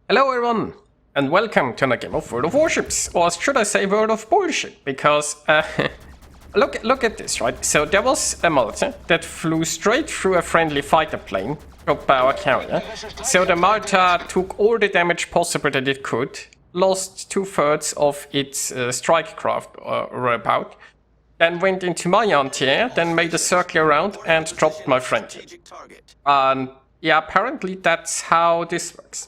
Hello everyone, and welcome to another game of World of Warships, or should I say World of Bullshit, because look at this, right? So there was a Malta that flew straight through a friendly fighter plane, dropped by our carrier. So the Malta took all the damage possible that it could, lost 2/3 of its strike craft or about, then went into my anti-air, then made a circle around and dropped my friend here. And yeah, apparently that's how this works.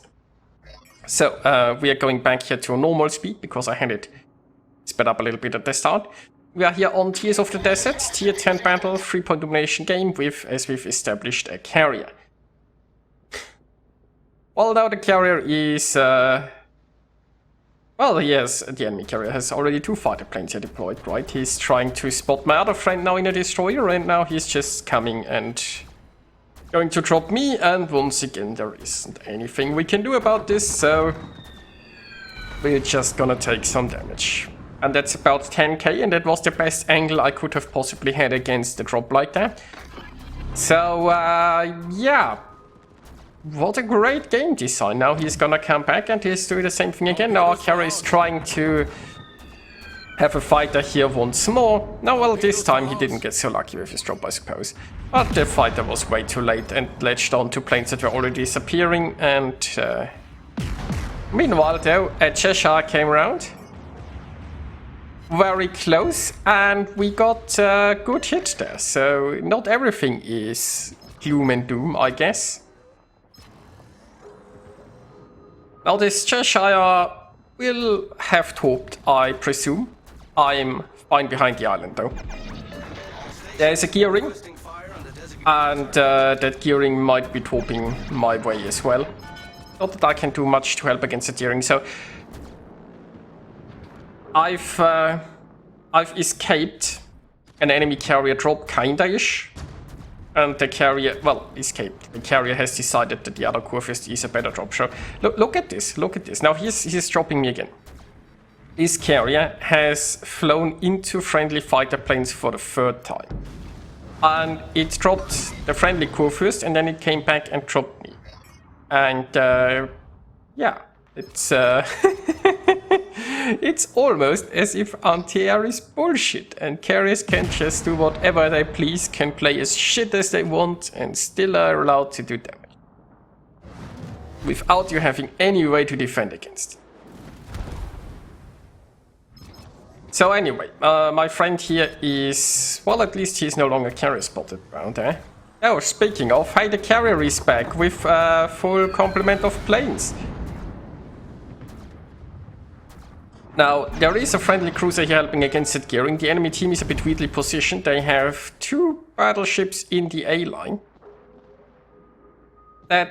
So we are going back here to a normal speed because I had it sped up a little bit at the start. We are here on Tears of the Desert, tier 10 battle, 3-point domination game with, as we've established, a carrier. Well, now the carrier is... well, yes, the enemy carrier has already 2 fighter planes here deployed, right? He's trying to spot my other friend now in a destroyer, and now he's just coming and going to drop me, and once again there isn't anything we can do about this, so we're just gonna take some damage. And that's about 10k, and that was the best angle I could have possibly had against a drop like that. So, yeah. What a great game design. Now he's gonna come back and he's doing the same thing again. Now our carrier is trying to have a fighter here once more. Now, well, this time he didn't get so lucky with his drop, I suppose. But the fighter was way too late and latched on to planes that were already disappearing. And meanwhile, though, a Cheshire came around. Very close, and we got a good hit there. So not everything is gloom and doom, I guess. Now this Cheshire will have torped, I presume. I'm fine behind the island though. There's a gearing, and that gearing might be torping my way as well. Not that I can do much to help against the gearing, so I've escaped an enemy carrier drop, kinda-ish. And the carrier, well, escaped. The carrier has decided that the other Kurfürst is a better drop. So look at this, look at this. Now he's dropping me again. This carrier has flown into friendly fighter planes for the 3rd time. And it dropped the friendly Kurfürst, and then it came back and dropped me. And yeah, it's it's almost as if anti-air is bullshit, and carriers can just do whatever they please, can play as shit as they want, and still are allowed to do damage. Without you having any way to defend against. So anyway, my friend here is... well, at least he's no longer carrier spotted around, eh? Oh, speaking of, hey, the carrier is back with a full complement of planes. Now, there is a friendly cruiser here helping against that gearing. The enemy team is a bit weakly positioned. They have 2 battleships in the A line. I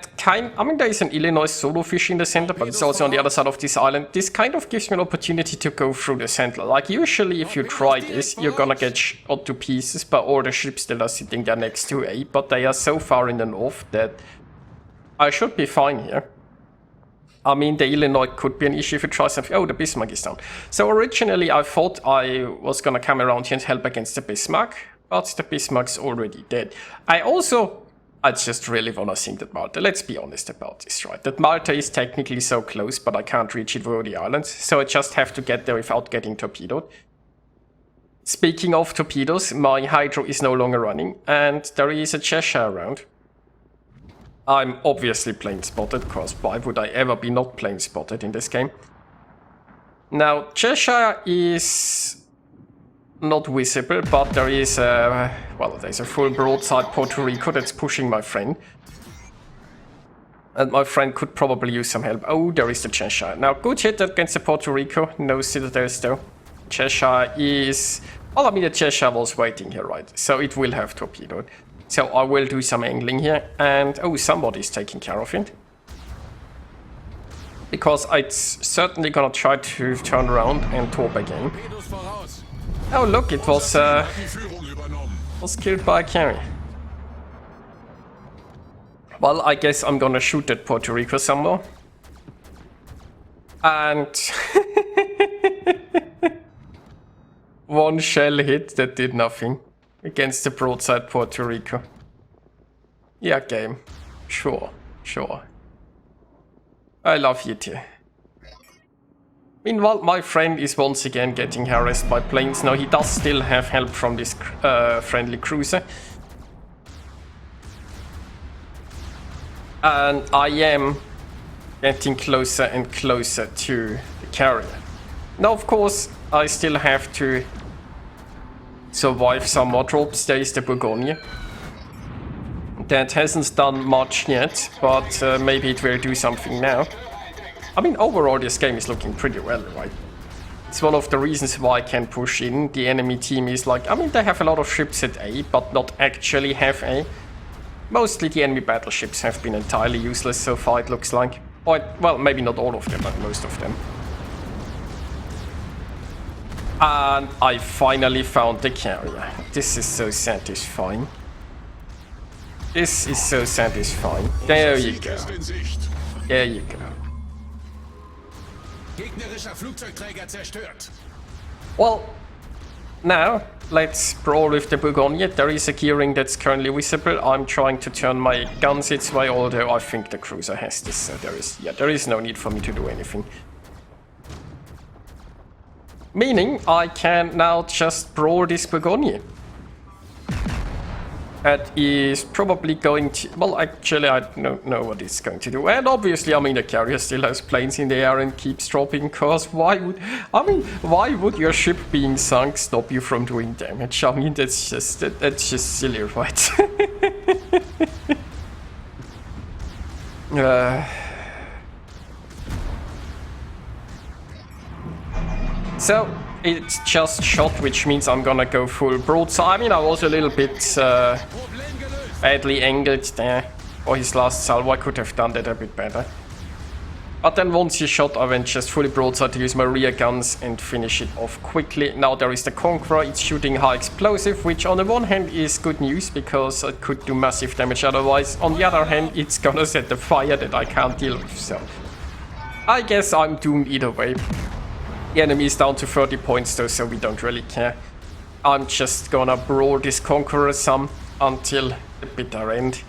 mean, there is an Illinois solo fish in the center, but it's also on the other side of this island. This kind of gives me an opportunity to go through the center. Like, usually if you try this, you're gonna get shot to pieces by all the ships that are sitting there next to A, but they are so far in the north that I should be fine here. I mean, the Illinois could be an issue if you try something. Oh, the Bismarck is down. So originally I thought I was gonna come around here and help against the Bismarck, but the Bismarck's already dead. I just really wanna sink that Malta. Let's be honest about this, right? That Malta is technically so close, but I can't reach it over the islands, so I just have to get there without getting torpedoed. Speaking of torpedoes, my hydro is no longer running, and there is a Cheshire around. I'm obviously plane spotted, because why would I ever be not plane spotted in this game? Now, Cheshire is not visible, but there is a... well, there's a full broadside Puerto Rico that's pushing my friend. And my friend could probably use some help. Oh, there is the Cheshire. Now, good hit against the Puerto Rico. No citadels though. Cheshire is... well, I mean, the Cheshire was waiting here, right? So it will have torpedoed. So I will do some angling here, and oh, somebody's taking care of it. Because it's certainly gonna try to turn around and torp again. Oh look, it was killed by a carrier. Well, I guess I'm gonna shoot at Puerto Rico somewhere. And... one shell hit that did nothing. Against the broadside Puerto Rico. Yeah, game. Sure. I love you too. Meanwhile, my friend is once again getting harassed by planes. Now he does still have help from this friendly cruiser. And I am getting closer and closer to the carrier. Now, of course, I still have to survive some more drops. There is the Bourgogne. That hasn't done much yet, but maybe it will do something now. I mean, overall, this game is looking pretty well, right? It's one of the reasons why I can push in. The enemy team is like, I mean, they have a lot of ships at A, but not actually have A. Mostly the enemy battleships have been entirely useless so far, it looks like. Or, well, maybe not all of them, but most of them. And I finally found the carrier. This is so satisfying. This is so satisfying. There you go. There you go. Well, now let's brawl with the Bourgogne. There is a gearing that's currently visible. I'm trying to turn my guns its way, although I think the cruiser has this, so there is no need for me to do anything. Meaning I can now just brawl this Bourgogne. That is probably going to... Well, actually, I don't know what it's going to do. And obviously, I mean, the carrier still has planes in the air and keeps dropping, because why would... I mean, why would your ship being sunk stop you from doing damage? I mean, that's just silly, right? So... It's just shot, which means I'm gonna go full broadside. I mean, I was a little bit badly angled there for his last salvo. I could have done that a bit better. But then once he shot, I went just fully broadside to use my rear guns and finish it off quickly. Now there is the Conqueror. It's shooting high explosive, which on the one hand is good news because it could do massive damage otherwise. On the other hand, it's gonna set the fire that I can't deal with, so I guess I'm doomed either way. The enemy is down to 30 points though, so we don't really care. I'm just gonna brawl this Conqueror some until the bitter end.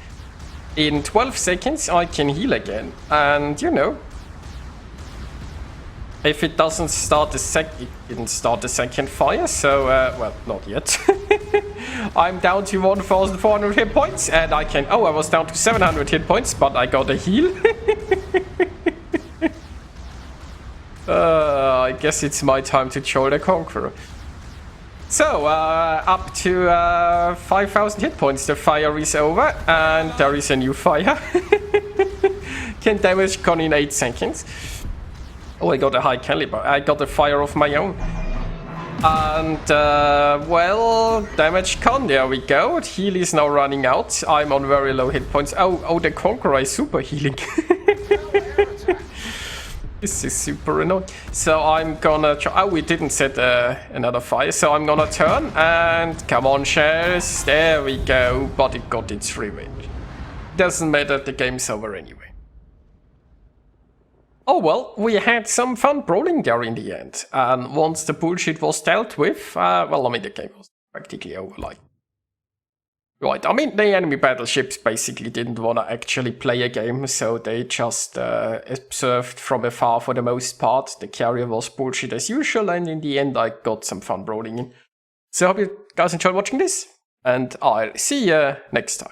In 12 seconds I can heal again, and you know, if it doesn't start it didn't start the second fire, so well, not yet. I'm down to 1,400 hit points, and I can... Oh, I was down to 700 hit points, but I got a heal. I guess it's my time to troll the Conqueror. So, up to 5,000 hit points. The fire is over, and there is a new fire. Can damage con in 8 seconds. Oh, I got a high caliber. I got a fire of my own. And, well, damage con, there we go. Heal is now running out. I'm on very low hit points. Oh, the Conqueror is super healing. This is super annoying. So I'm gonna try... Oh, we didn't set another fire, so I'm gonna turn and... Come on, shells. There we go. But it got its revenge. Doesn't matter, the game's over anyway. Oh well, we had some fun brawling there in the end. And once the bullshit was dealt with... well, I mean, the game was practically over, like... Right, I mean, the enemy battleships basically didn't want to actually play a game, so they just observed from afar for the most part. The carrier was bullshit as usual, and in the end I got some fun brawling in. So I hope you guys enjoyed watching this, and I'll see you next time.